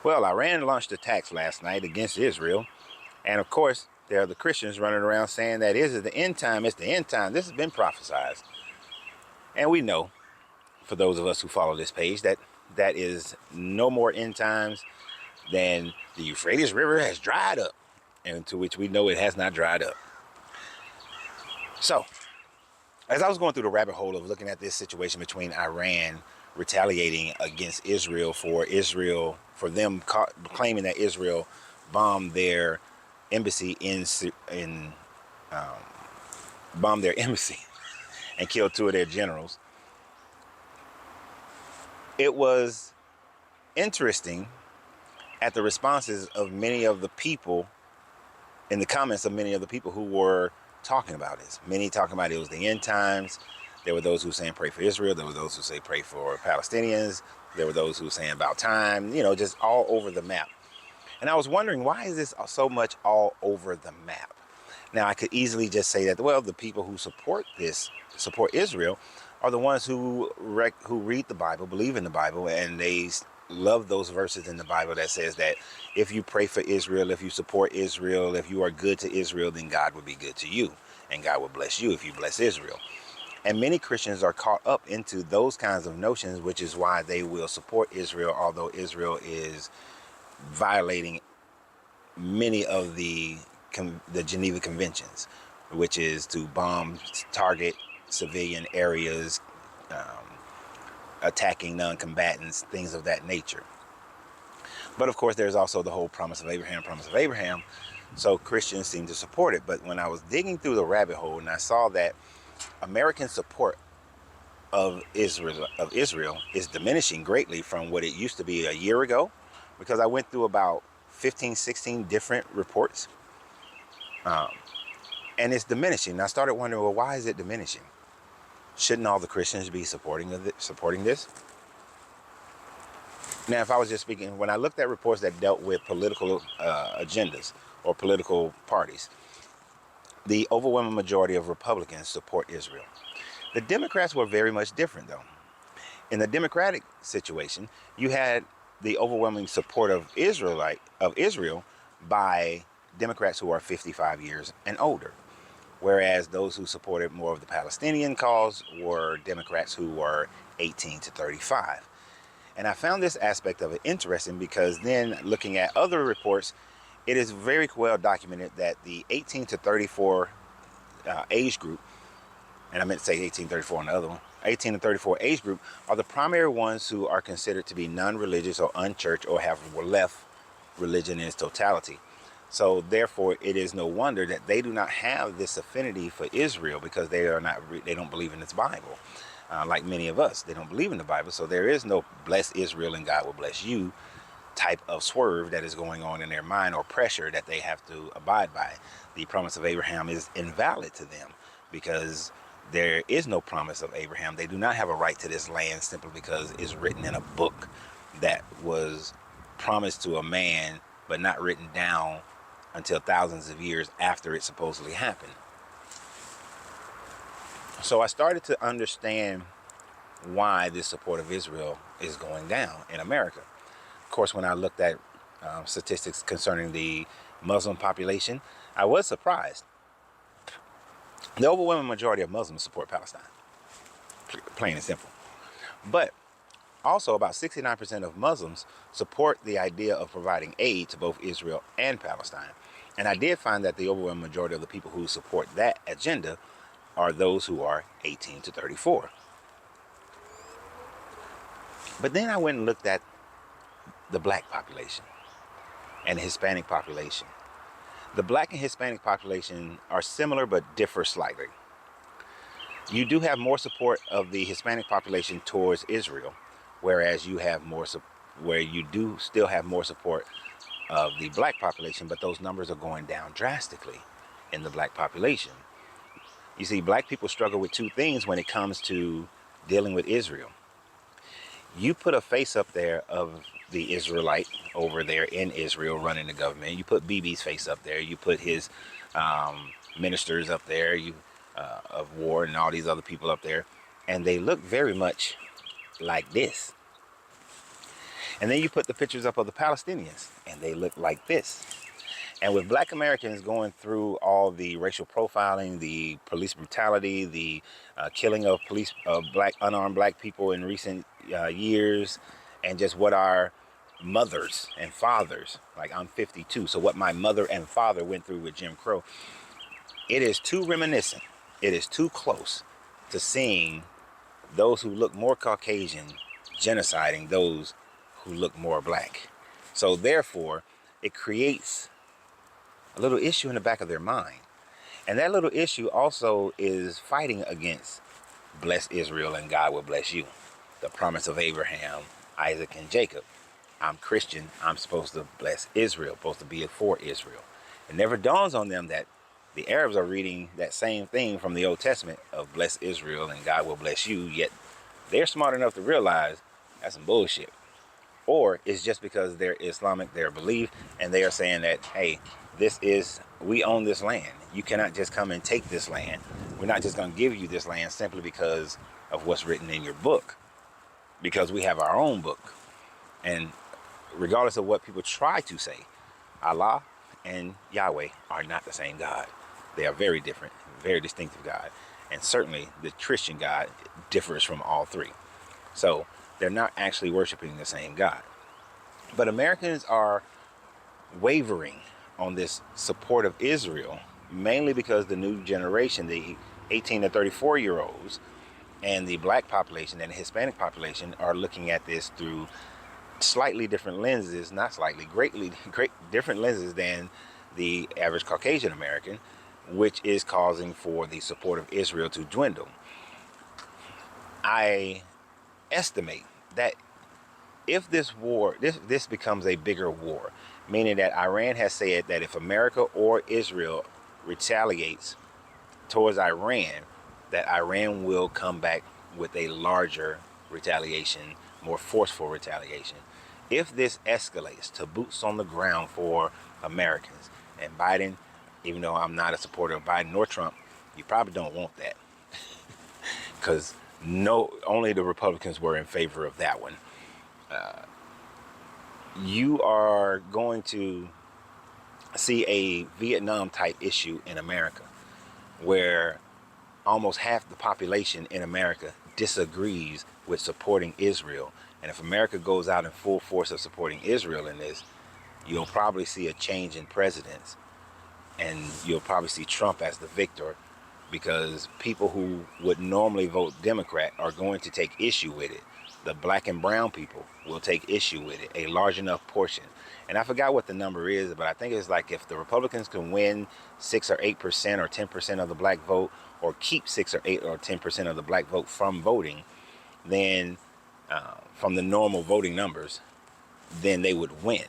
Well, Iran launched attacks last night against Israel. And of course, there are the Christians running around saying that is the end time. It's the end time. This has been prophesied. And we know, for those of us who follow this page, that that is no more end times than the Euphrates River has dried up. And to which we know it has not dried up. So, as I was going through the rabbit hole of looking at this situation between Iran retaliating against Israel, for them claiming that Israel bombed their embassy bombed their embassy and killed 2 of their generals, it was interesting at the responses of many of the people, in the comments of many of the people who were talking about this. Many talking about it was the end times. There were those who were saying pray for Israel. There were those who say pray for Palestinians. There were those who were saying about time, just all over the map. And I was wondering, why is this so much all over the map? Now, I could easily just say that, well, the people who support Israel, are the ones who read the Bible, believe in the Bible, and they love those verses in the Bible that says that if you pray for Israel, if you support Israel, if you are good to Israel, then God will be good to you, and God will bless you if you bless Israel. And many Christians are caught up into those kinds of notions, which is why they will support Israel, although Israel is violating many of the Geneva Conventions, which is to bomb, target civilian areas, attacking non-combatants, things of that nature. But of course, there's also the whole promise of Abraham. So Christians seem to support it. But when I was digging through the rabbit hole and I saw that American support of Israel is diminishing greatly from what it used to be a year ago, because I went through about 15, 16 different reports, and it's diminishing. And I started wondering, well, why is it diminishing? Shouldn't all the Christians be supporting this? Now, if I was just speaking, when I looked at reports that dealt with political agendas or political parties, the overwhelming majority of Republicans support Israel. The Democrats were very much different, though. In the Democratic situation, you had the overwhelming support of Israel by Democrats who are 55 years and older, whereas those who supported more of the Palestinian cause were Democrats who were 18 to 35. And I found this aspect of it interesting because then looking at other reports, it is very well documented that the 18 to 34 age group, and I meant to say 18 to 34 on the other one, 18 to 34 age group are the primary ones who are considered to be non-religious or unchurched or have left religion in its totality. So therefore, it is no wonder that they do not have this affinity for Israel, because they don't believe in its Bible. Like many of us, they don't believe in the Bible. So there is no bless Israel and God will bless you type of swerve that is going on in their mind, or pressure that they have to abide by. The promise of Abraham is invalid to them because there is no promise of Abraham. They do not have a right to this land simply because it's written in a book that was promised to a man but not written down until thousands of years after it supposedly happened. So I started to understand why this support of Israel is going down in America. Of course, when I looked at statistics concerning the Muslim population, I was surprised. The overwhelming majority of Muslims support Palestine, plain and simple. But also about 69% of Muslims support the idea of providing aid to both Israel and Palestine. And I did find that the overwhelming majority of the people who support that agenda are those who are 18 to 34. But then I went and looked at the black population and the Hispanic population. The black and Hispanic population are similar but differ slightly. You do have more support of the Hispanic population towards Israel, whereas you do still have more support of the black population, but those numbers are going down drastically in the black population. You see, black people struggle with two things when it comes to dealing with Israel. You put a face up there of the Israelite over there in Israel running the government. You put Bibi's face up there. You put his ministers up there, of war, and all these other people up there. And they look very much like this. And then you put the pictures up of the Palestinians, and they look like this. And with black Americans going through all the racial profiling, the police brutality, the killing of unarmed black people in recent years, and just what our mothers and fathers, like I'm 52, so what my mother and father went through with Jim Crow, it is too reminiscent. It is too close to seeing those who look more Caucasian genociding those who look more black. So therefore, it creates a little issue in the back of their mind. And that little issue also is fighting against bless Israel and God will bless you. The promise of Abraham, Isaac, and Jacob. I'm Christian. I'm supposed to bless Israel, supposed to be for Israel. It never dawns on them that the Arabs are reading that same thing from the Old Testament of bless Israel and God will bless you, yet they're smart enough to realize that's some bullshit. Or it's just because they're Islamic, their belief, and they are saying that, hey, we own this land. You cannot just come and take this land. We're not just going to give you this land simply because of what's written in your book, because we have our own book. And regardless of what people try to say, Allah and Yahweh are not the same God. They are very different, very distinctive God. And certainly the Christian God differs from all three. So they're not actually worshiping the same God. But Americans are wavering on this support of Israel, mainly because the new generation, the 18 to 34 year olds, and the black population and the Hispanic population are looking at this through slightly different lenses, not slightly, great different lenses than the average Caucasian American, which is causing for the support of Israel to dwindle. I estimate that if this becomes a bigger war, meaning that Iran has said that if America or Israel retaliates towards Iran, that Iran will come back with a larger retaliation, more forceful retaliation. If this escalates to boots on the ground for Americans, and Biden, even though I'm not a supporter of Biden nor Trump, you probably don't want that, because only the Republicans were in favor of that one. You are going to see a Vietnam type issue in America, where almost half the population in America disagrees with supporting Israel. And if America goes out in full force of supporting Israel in this, you'll probably see a change in presidents, and you'll probably see Trump as the victor, because people who would normally vote Democrat are going to take issue with it. The black and brown people will take issue with it, a large enough portion. And I forgot what the number is, but I think it's like if the Republicans can win 6 or 8% or 10% of the black vote, or keep 6 or 8 or 10% of the black vote from voting, then from the normal voting numbers, then they would win.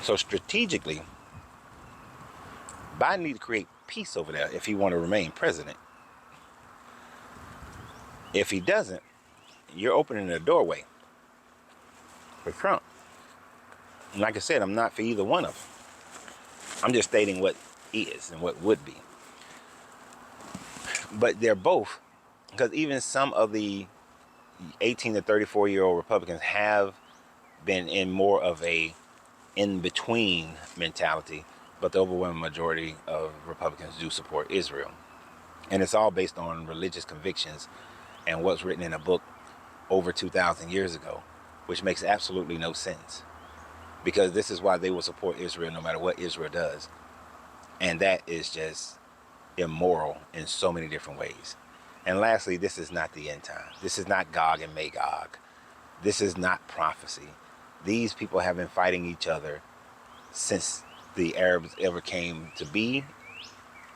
So strategically, Biden needs to create peace over there if he want to remain president. If he doesn't, you're opening a doorway for Trump. And like I said, I'm not for either one of them. I'm just stating what is and what would be. But they're both, because even some of the 18 to 34 year old Republicans have been in more of a in-between mentality, but the overwhelming majority of Republicans do support Israel. And it's all based on religious convictions and what's written in a book over 2,000 years ago, which makes absolutely no sense, because this is why they will support Israel no matter what Israel does. And that is just immoral in so many different ways. And lastly, this is not the end time. This is not Gog and Magog. This is not prophecy. These people have been fighting each other since the Arabs ever came to be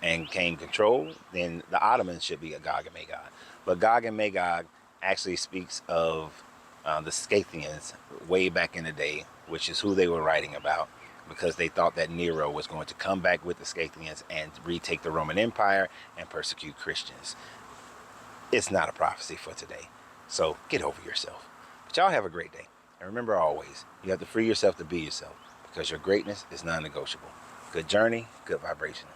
and came control. Then the Ottomans should be a Gog and Magog. But Gog and Magog actually speaks of the Scythians way back in the day, which is who they were writing about, because they thought that Nero was going to come back with the Scythians and retake the Roman Empire and persecute Christians. It's not a prophecy for today. So get over yourself. But y'all have a great day. And remember always, you have to free yourself to be yourself, because your greatness is non-negotiable. Good journey, good vibration.